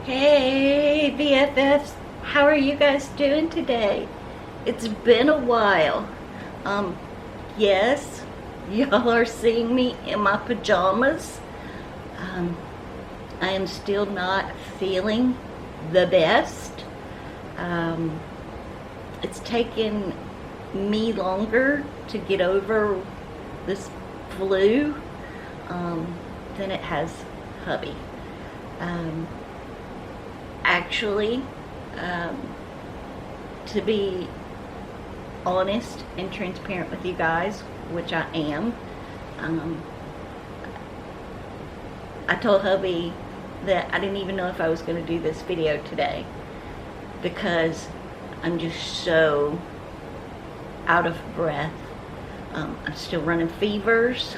Hey BFFs, how are you guys doing today? It's been a while. Yes, y'all are seeing me in my pajamas. I am still not feeling the best. It's taken me longer to get over this flu than it has hubby. Actually, to be honest and transparent with you guys, which I am, I told hubby that I didn't even know if I was going to do this video today because I'm just so out of breath. I'm still running fevers,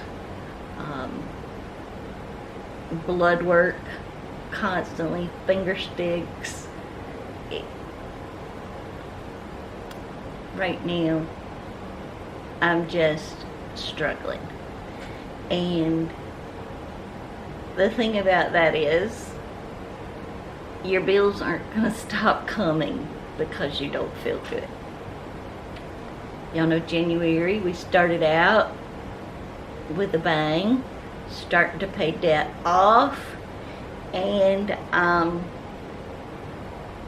blood work constantly, finger sticks. Right now I'm just struggling, and the thing about that is your bills aren't gonna stop coming because you don't feel good. Y'all know January we started out with a bang, starting to pay debt off, and I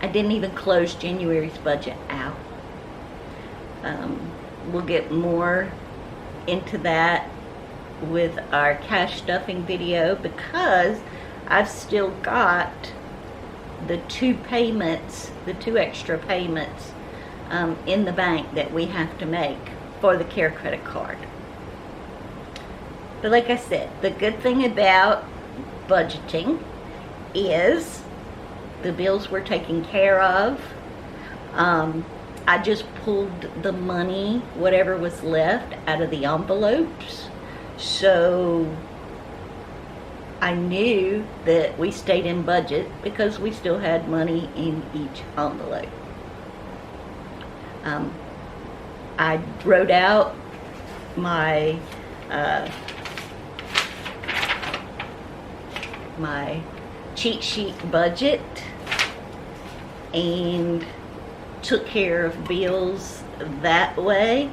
didn't even close January's budget out. We'll get more into that with our cash stuffing video because I've still got the two extra payments in the bank that we have to make for the care credit card. But like I said, the good thing about budgeting is the bills were taken care of. I just pulled the money, whatever was left, out of the envelopes, so I knew that we stayed in budget because we still had money in each envelope. I wrote out my my cheat sheet budget and took care of bills that way,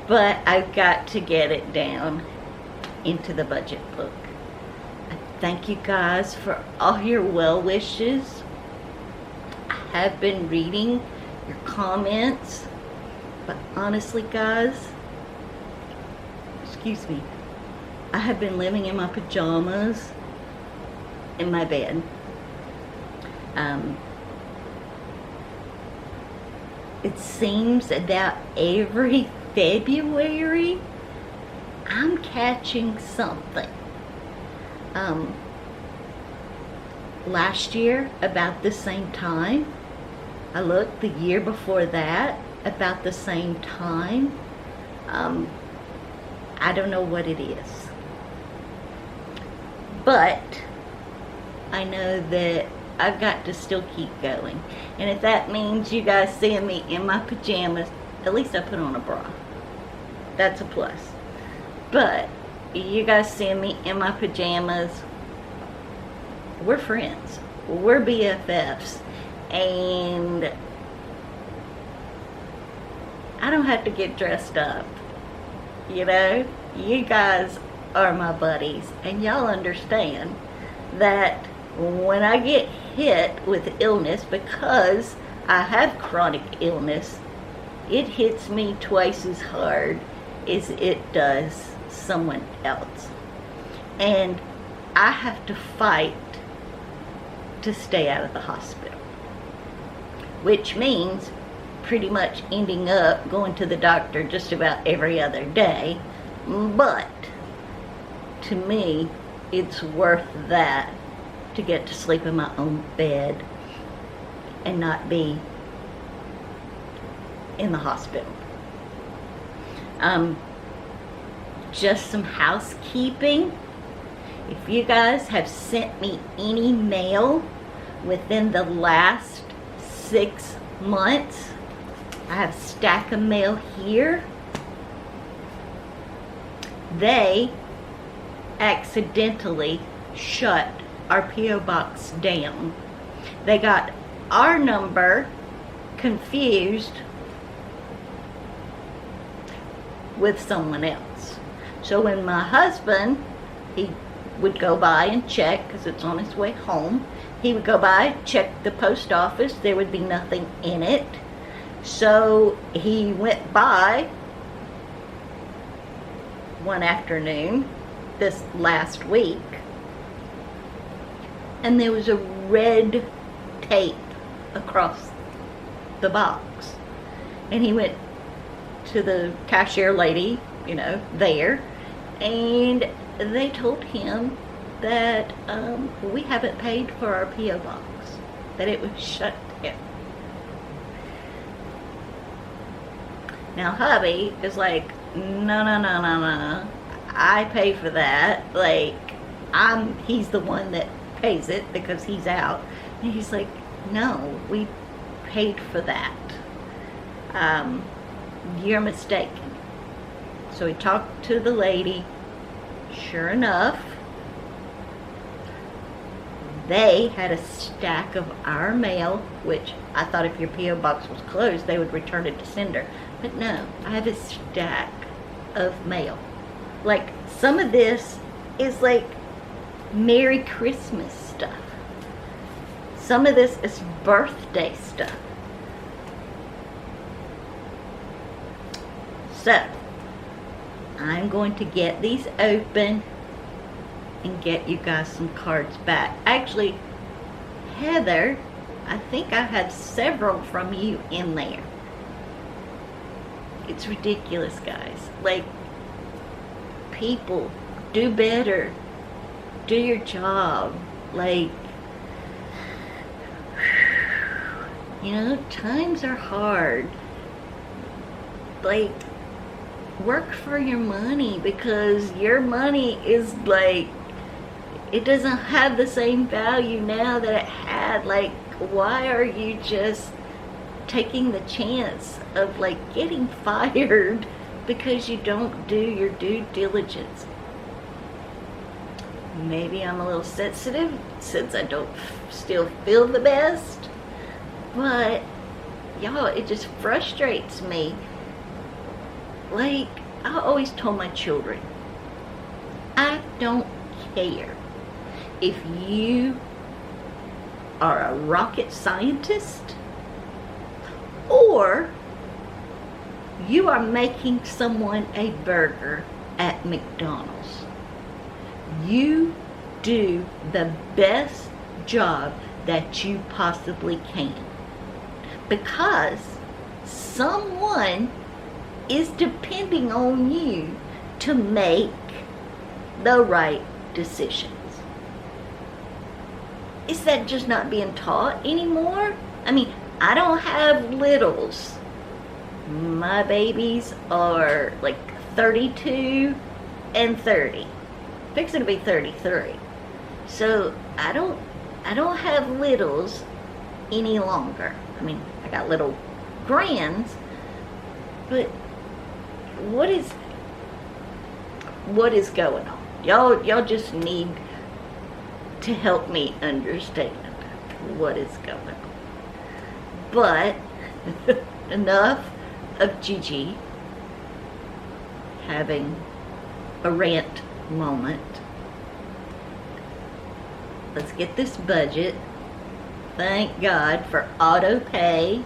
but I've got to get it down into the budget book. I thank you guys for all your well wishes. I have been reading your comments, but honestly guys, excuse me, I have been living in my pajamas in my bed. It seems about every February I'm catching something. Last year about the same time, I looked the year before that about the same time. I don't know what it is, but I know that I've got to still keep going. And if that means you guys seeing me in my pajamas, at least I put on a bra. That's a plus. But you guys seeing me in my pajamas, we're friends. We're BFFs. And I don't have to get dressed up. You know? You guys are my buddies. And y'all understand that when I get hit with illness, because I have chronic illness, it hits me twice as hard as it does someone else. And I have to fight to stay out of the hospital, which means pretty much ending up going to the doctor just about every other day. But to me, it's worth that to get to sleep in my own bed and not be in the hospital. Just some housekeeping. If you guys have sent me any mail within the last 6 months, I have a stack of mail here. They accidentally shut our P.O. box down. They got our number confused with someone else. So when my husband, he would go by and check, because it's on his way home, he would go by, check the post office, there would be nothing in it. So he went by one afternoon this last week, and there was a red tape across the box. And he went to the cashier lady, there, and they told him that we haven't paid for our P.O. box, that it was shut down. Now hubby is like, no, I pay for that. Like, he's the one that pays it because he's out. And he's like, no, we paid for that. You're mistaken. So he talked to the lady. Sure enough, they had a stack of our mail, which I thought if your P.O. box was closed, they would return it to sender. But no, I have a stack of mail. Like, some of this is like Merry Christmas stuff. Some of this is birthday stuff. So, I'm going to get these open and get you guys some cards back. Actually, Heather, I think I had several from you in there. It's ridiculous, guys. Like, people, do better. Do your job. Like, times are hard. Like, work for your money, because your money is like, it doesn't have the same value now that it had. Like, why are you just taking the chance of like getting fired because you don't do your due diligence? Maybe I'm a little sensitive since I don't still feel the best, but y'all, it just frustrates me. Like, I always told my children, I don't care if you are a rocket scientist or you are making someone a burger at McDonald's. You do the best job that you possibly can, because someone is depending on you to make the right decisions. Is that just not being taught anymore? I mean, I don't have littles. My babies are like 32 and 30. Fixing to be 33. So I don't have littles any longer. I mean, I got little grands, but what is going on? Y'all just need to help me understand what is going on. But enough of GiGi having a rant moment. Let's get this budget. Thank God for auto pay.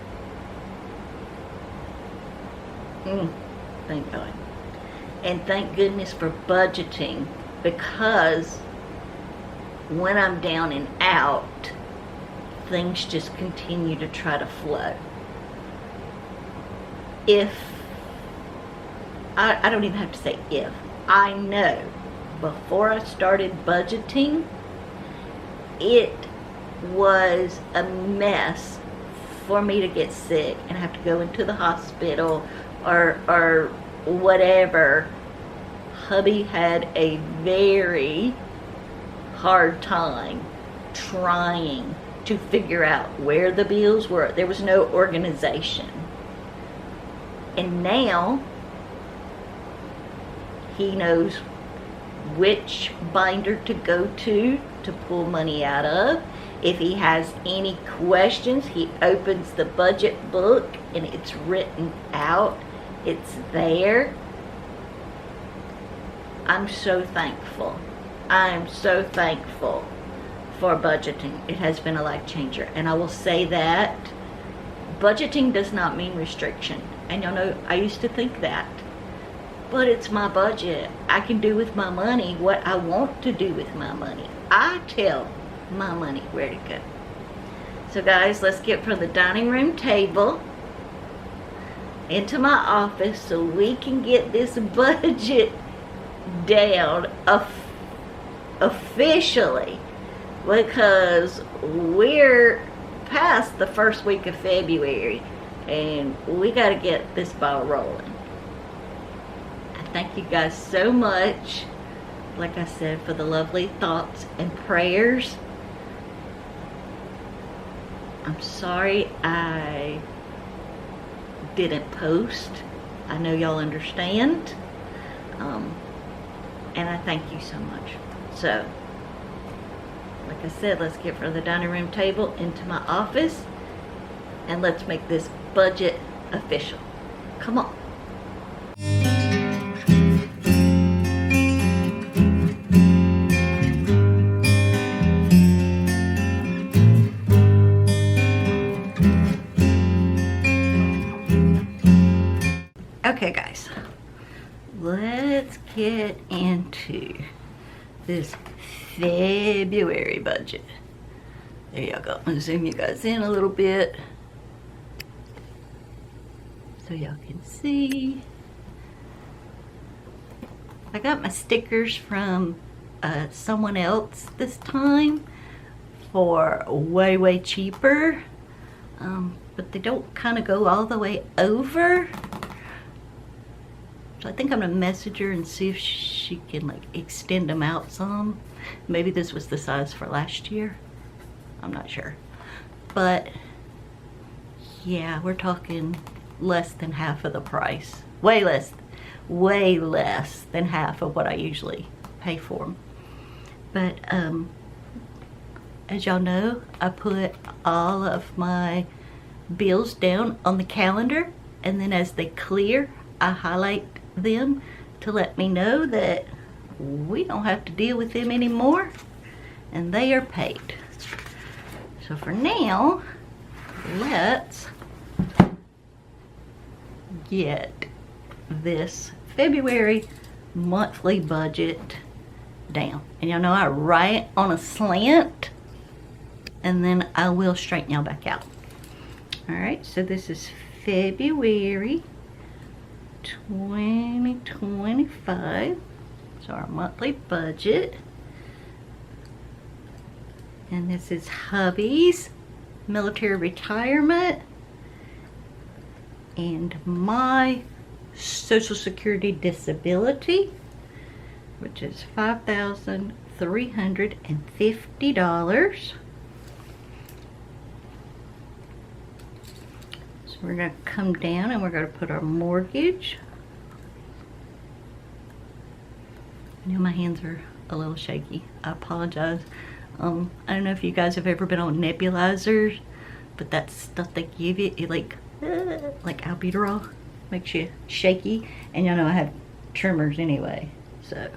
Thank God. And thank goodness for budgeting, because when I'm down and out, things just continue to try to flow. If, I don't even have to say if, I know before I started budgeting, it was a mess for me to get sick and have to go into the hospital or whatever. Hubby had a very hard time trying to figure out where the bills were. There was no organization. And now he knows which binder to go to to pull money out of. If he has any questions, he opens the budget book and it's written out. It's there. I'm so thankful. I'm so thankful for budgeting. It has been a life changer. And I will say that budgeting does not mean restriction. And y'all know I used to think that. But it's my budget. I can do with my money what I want to do with my money. I tell my money where to go. So guys, let's get from the dining room table into my office so we can get this budget down officially, because we're past the first week of February and we got to get this ball rolling. I thank you guys so much, like I said, for the lovely thoughts and prayers. I'm sorry I didn't post. I know y'all understand. And I thank you so much. So, like I said, let's get from the dining room table into my office and let's make this budget official. Come on. Okay guys, let's get into this February budget. There y'all go. I'm gonna zoom you guys in a little bit so y'all can see. I got my stickers from someone else this time for way cheaper, but they don't kind of go all the way over. So I think I'm gonna message her and see if she can like extend them out some. Maybe this was the size for last year. I'm not sure. But yeah, we're talking less than half of the price. Way less than half of what I usually pay for them. But as y'all know, I put all of my bills down on the calendar, and then as they clear, I highlight them to let me know that we don't have to deal with them anymore and they are paid. So for now, let's get this February monthly budget down. And y'all know I write on a slant and then I will straighten y'all back out. All right, so this is February 2025. So our monthly budget. And this is hubby's military retirement and my Social Security disability, which is $5,350. We're going to come down and we're going to put our mortgage. I know my hands are a little shaky. I apologize. I don't know if you guys have ever been on nebulizers, but that stuff they give you, it like albuterol, makes you shaky. And y'all know I have tremors anyway. So,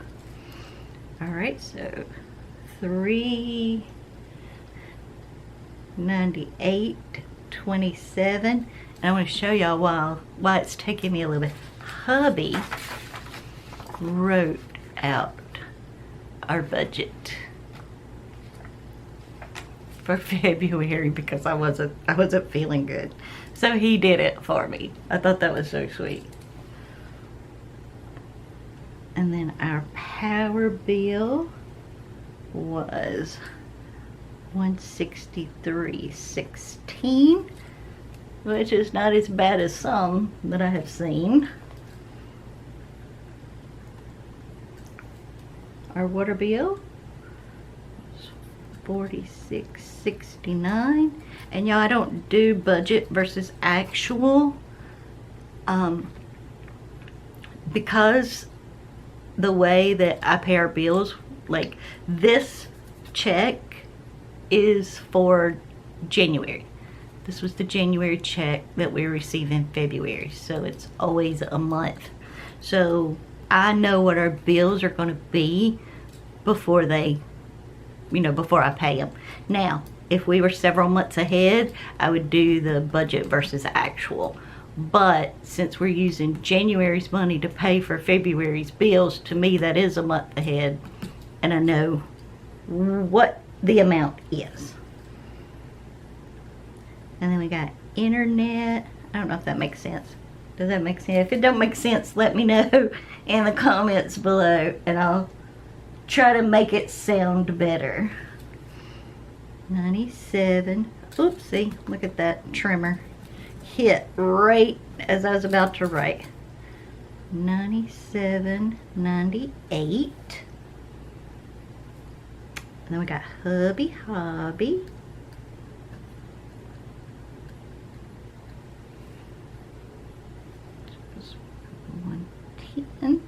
all right, so $398.27. And I want to show y'all why it's taking me a little bit. Hubby wrote out our budget for February because I wasn't feeling good. So he did it for me. I thought that was so sweet. And then our power bill was $163.16. Which is not as bad as some that I have seen. Our water bill is $46.69. And y'all, I don't do budget versus actual because the way that I pay our bills, like this check is for January. This was the January check that we received in February, so it's always a month. So I know what our bills are going to be before they, before I pay them. Now, if we were several months ahead, I would do the budget versus actual. But since we're using January's money to pay for February's bills, to me that is a month ahead, and I know what the amount is. And then we got internet. I don't know if that makes sense. Does that make sense? If it don't make sense, let me know in the comments below, and I'll try to make it sound better. 97. Oopsie, look at that trimmer. Hit right as I was about to write. 97, 98. And then we got Hubby Hobby. Just 110.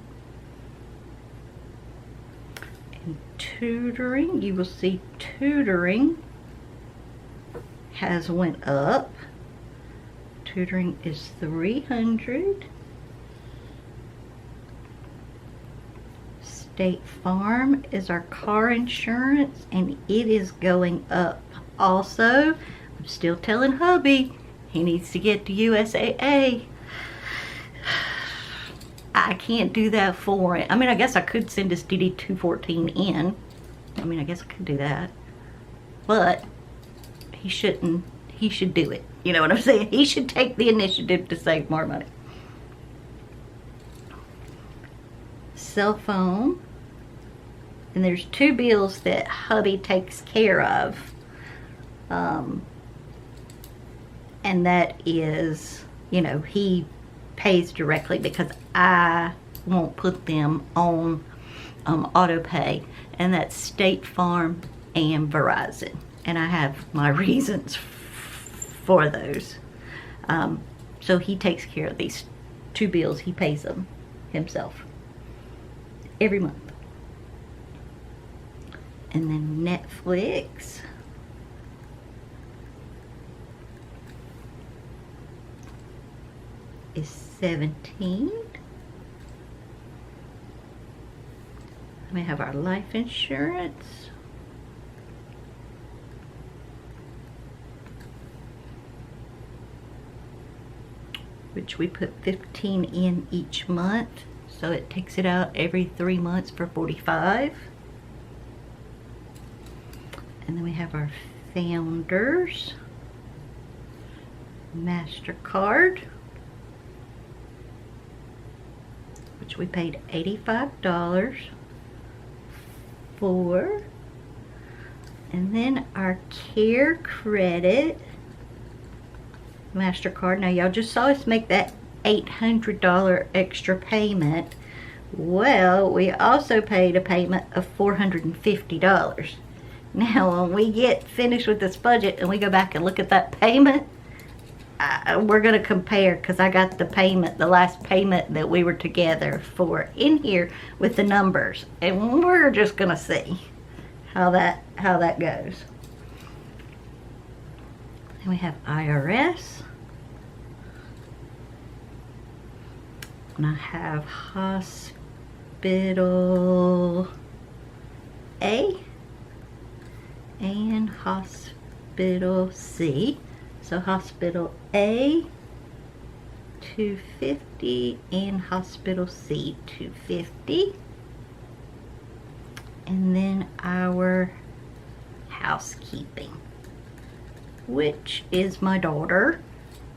And tutoring, you will see tutoring has went up. Tutoring is 300. State Farm is our car insurance, and it is going up also. I'm still telling hubby he needs to get the USAA. I can't do that for it. I mean, I guess I could send his DD 214 in. I mean, I guess I could do that, but he shouldn't. He should do it. You know what I'm saying? He should take the initiative to save more money. Cell phone. And there's two bills that hubby takes care of. And that is, he pays directly because I won't put them on auto pay. And that's State Farm and Verizon. And I have my reasons for those. So he takes care of these two bills. He pays them himself every month. And then Netflix. Is 17. We have our life insurance. Which we put 15 in each month, so it takes it out every 3 months for 45. And then we have our Founders MasterCard, which we paid $85 for. And then our Care Credit MasterCard. Now y'all just saw us make that $800 extra payment. Well, we also paid a payment of $450. Now when we get finished with this budget and we go back and look at that payment, we're going to compare, because I got the payment, the last payment that we were together for in here with the numbers, and we're just going to see how that goes. Then we have IRS. And I have Hospital A and Hospital C. So Hospital A, $250, and Hospital C, $250. And then our housekeeping, which is my daughter.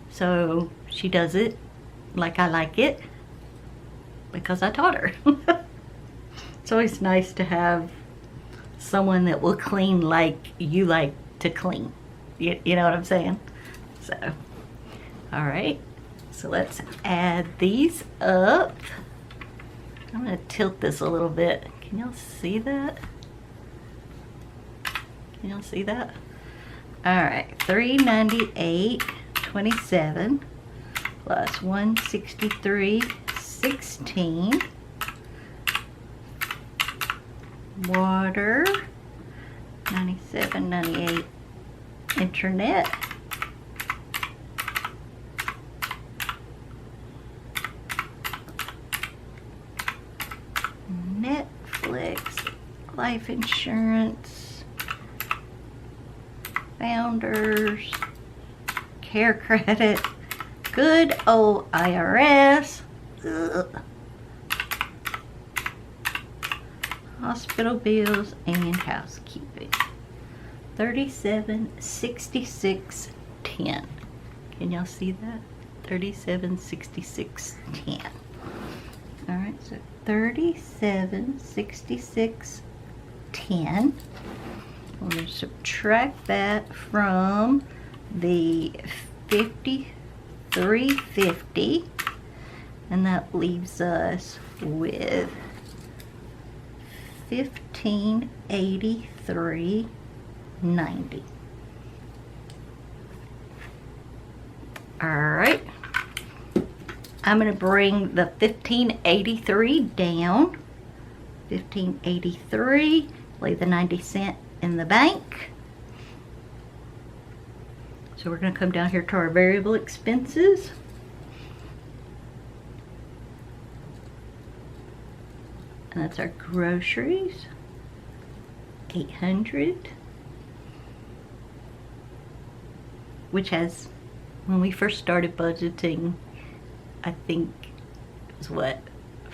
So she does it like I like it because I taught her. It's always nice to have someone that will clean like you like to clean. You know what I'm saying? So, all right. So let's add these up. I'm going to tilt this a little bit. Can y'all see that? Can y'all see that? All right. $398.27 plus $163.16. Water $97.98 internet. Netflix, life insurance, Founders, care credit, good old IRS, ugh, hospital bills, and housekeeping. $37.66.10. Can y'all see that? $37.66.10. All right, so $37.66.10. We're going to subtract that from the $53.50, and that leaves us with $1583.90. All right, I'm going to bring the $1583 down. $1583, leave the 90 cents in the bank. So we're going to come down here to our variable expenses. And that's our groceries, $800, which has, when we first started budgeting, I think it was what,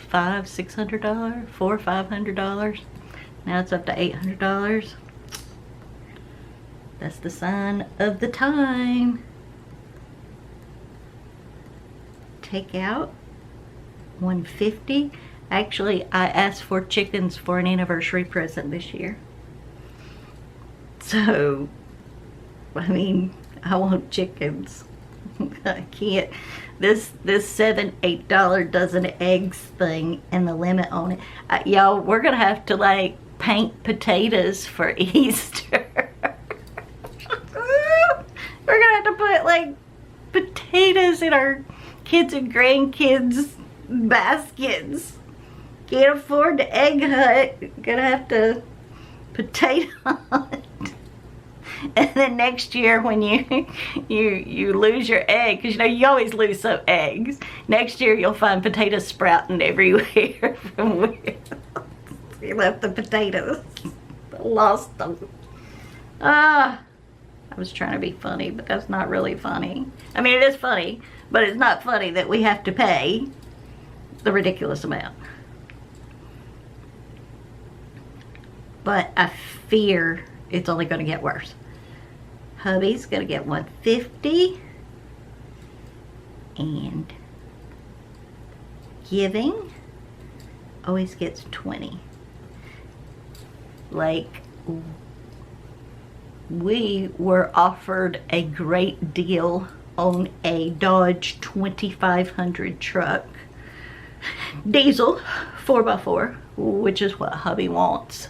$600, $400 or $500. Now it's up to $800. That's the sign of the time. Take out $150. Actually, I asked for chickens for an anniversary present this year. So, I mean, I want chickens. I can't. This $7, $8 dozen eggs thing and the limit on it. Y'all, we're gonna have to like paint potatoes for Easter. We're gonna have to put like potatoes in our kids and grandkids baskets. Can't afford the egg hut. Gonna have to potato hunt. And then next year when you lose your egg, because you know you always lose some eggs. Next year you'll find potatoes sprouting everywhere from where you left the potatoes. Lost them. I was trying to be funny, but that's not really funny. I mean, it is funny, but it's not funny that we have to pay the ridiculous amount. But I fear it's only going to get worse. Hubby's going to get $150. And giving always gets $20. Like, we were offered a great deal on a Dodge 2500 truck. Diesel 4x4, which is what hubby wants.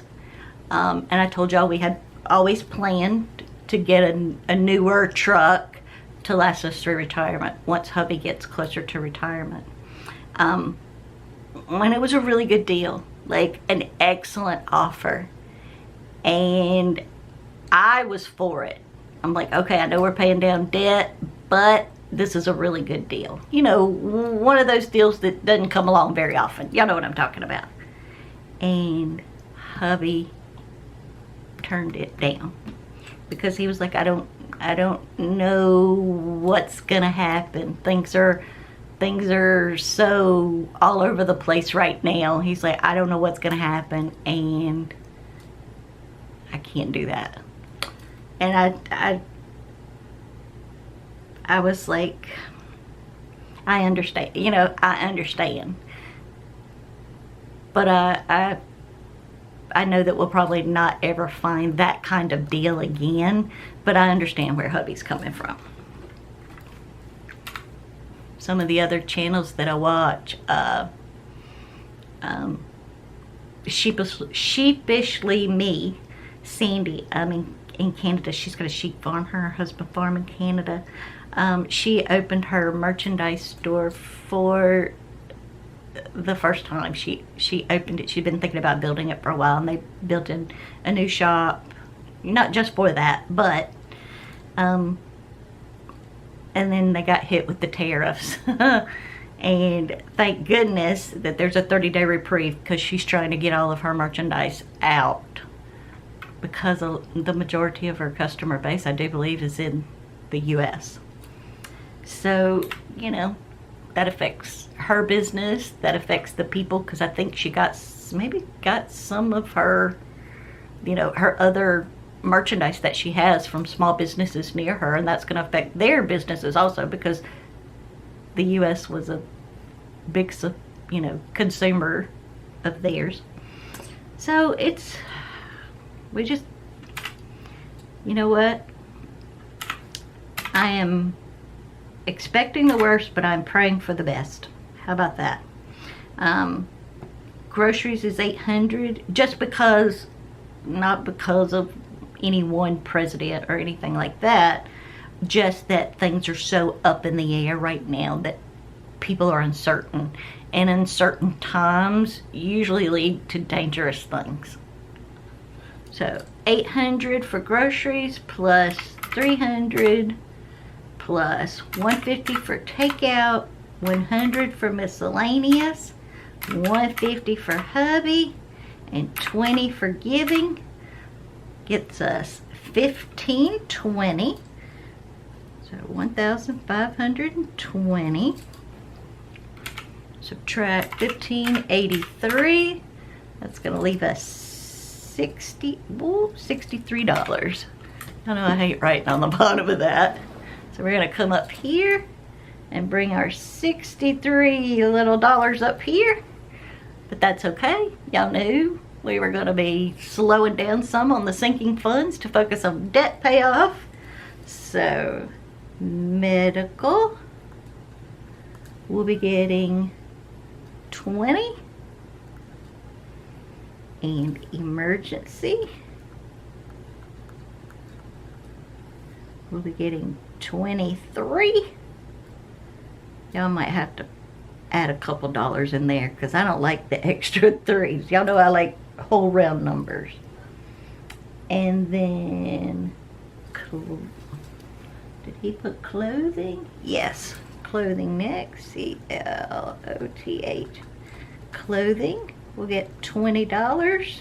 And I told y'all we had always planned to get a newer truck to last us through retirement once hubby gets closer to retirement. And it was a really good deal, like an excellent offer. And I was for it. I'm like, okay, I know we're paying down debt, but this is a really good deal. You know, one of those deals that doesn't come along very often. Y'all know what I'm talking about. And hubby turned it down because he was like, I don't know what's gonna happen. Things are so all over the place right now. He's like, I don't know what's gonna happen, and I can't do that. And I was like, I understand, you know, I understand. But I know that we'll probably not ever find that kind of deal again, but I understand where hubby's coming from. Some of the other channels that I watch, Sheepishly Me, Sandy, in Canada. She's got a sheep farm, her and her husband farm in Canada. She opened her merchandise store for the first time she opened it. She'd been thinking about building it for a while, and they built a new shop, not just for that, but and then they got hit with the tariffs. And thank goodness that there's a 30-day reprieve, because she's trying to get all of her merchandise out, because the majority of her customer base, I do believe, is in the US. So, you know, that affects her business, that affects the people, because I think she maybe got some of her, you know, her other merchandise that she has from small businesses near her, and that's going to affect their businesses also, because the US was a big, you know, consumer of theirs. So we just, you know what, I am expecting the worst, but I'm praying for the best. How about that? Groceries is $800, just because, not because of any one president or anything like that, just that things are so up in the air right now that people are uncertain, and uncertain times usually lead to dangerous things. So $800 for groceries, plus $300, plus $150 for takeout, $100 for miscellaneous, $150 for hubby, and $20 for giving. Gets us $1,520. So $1,520. Subtract $1,583. That's going to leave us $63. I know I hate writing on the bottom of that. So we're going to come up here and bring our 63 little dollars up here. But that's okay. Y'all knew we were going to be slowing down some on the sinking funds to focus on debt payoff. So medical, we'll be getting 20, and emergency, we'll be getting 23. Y'all might have to add a couple dollars in there, because I don't like the extra threes. Y'all know I like whole round numbers. And then, did he put clothing? Yes, clothing next. CLOTH. Clothing, we'll get $20.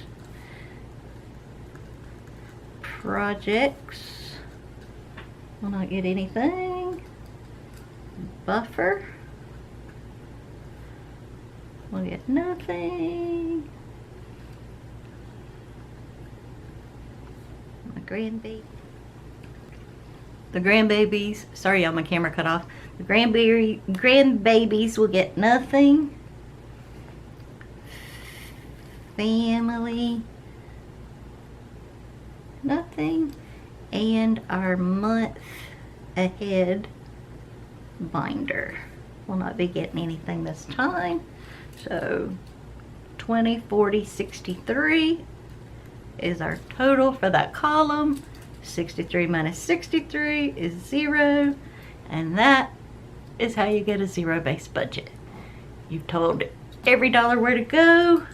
Projects, will not get anything. Buffer, we'll get nothing. My grandbaby. The grandbabies, sorry y'all, my camera cut off. The grandbabies will get nothing. Family, nothing. And our month ahead binder will not be getting anything this time. So 20, 40, 63 is our total for that column. 63 minus 63 is 0, and that is how you get a zero-based budget. You've told every dollar where to go,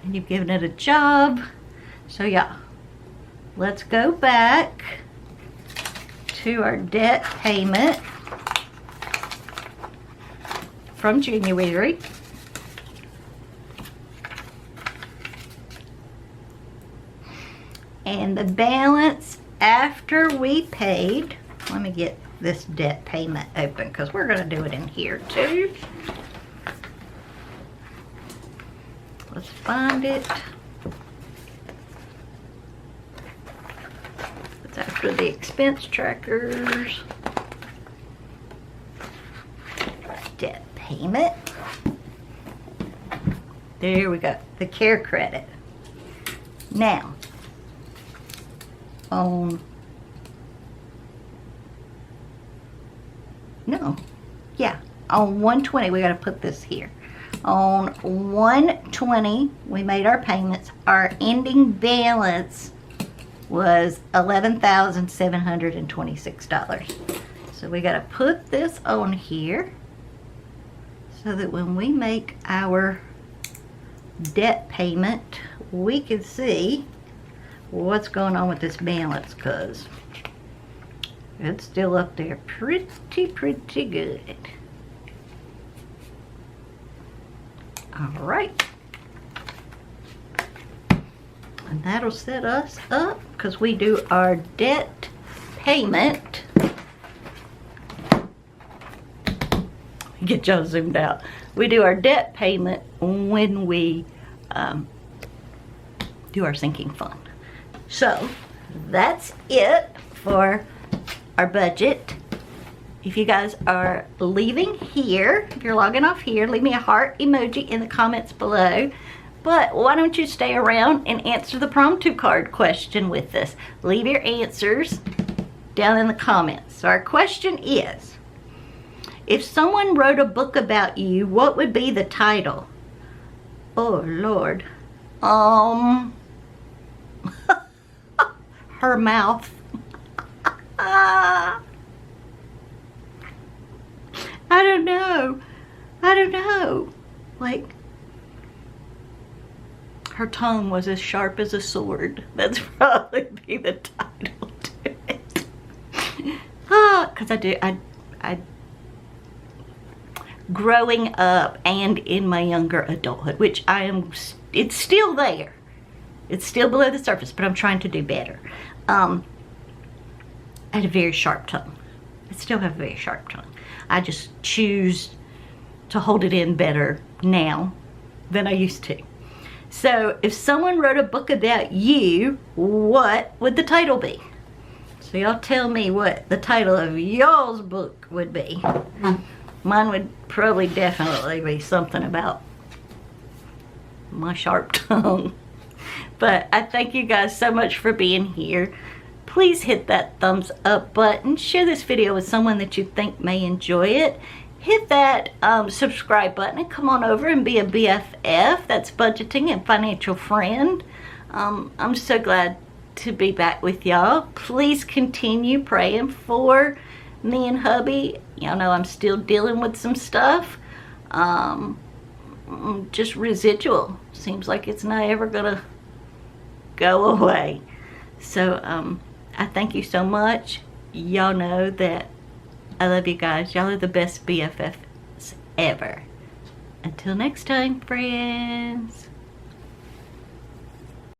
and you've given it a job. So yeah, let's go back to our debt payment from January. And the balance after we paid, let me get this debt payment open, because we're going to do it in here too. Let's find it. It's after the expense trackers. Debt payment. There we go. The care credit. Now, on on 120, we got to put this here. On 120, we made our payments. Our ending balance was $11,726. So we got to put this on here so that when we make our debt payment, we can see what's going on with this balance, because it's still up there pretty good. All right. And that'll set us up because we do our debt payment. Get y'all zoomed out. We do our debt payment when we do our sinking fund. So that's it for our budget. If you guys are leaving here, if you're logging off here, leave me a heart emoji in the comments below. But why don't you stay around and answer the promptu card question with us? Leave your answers down in the comments. So our question is, if someone wrote a book about you, what would be the title? Oh Lord. Her mouth. I don't know. Like, her tongue was as sharp as a sword. That's probably be the title to it. Because I growing up and in my younger adulthood, which it's still there. It's still below the surface, but I'm trying to do better. I had a very sharp tongue. I still have a very sharp tongue. I just choose to hold it in better now than I used to. So if someone wrote a book about you, what would the title be? So y'all tell me what the title of y'all's book would be. Mine would probably definitely be something about my sharp tongue. But I thank you guys so much for being here. Please hit that thumbs up button. Share this video with someone that you think may enjoy it. Hit that subscribe button and come on over and be a BFF. That's budgeting and financial friend. I'm so glad to be back with y'all. Please continue praying for me and hubby. Y'all know I'm still dealing with some stuff. Just residual. Seems like it's not ever gonna go away. So I thank you so much. Y'all know that I love you guys. Y'all are the best BFFs ever. Until next time, friends.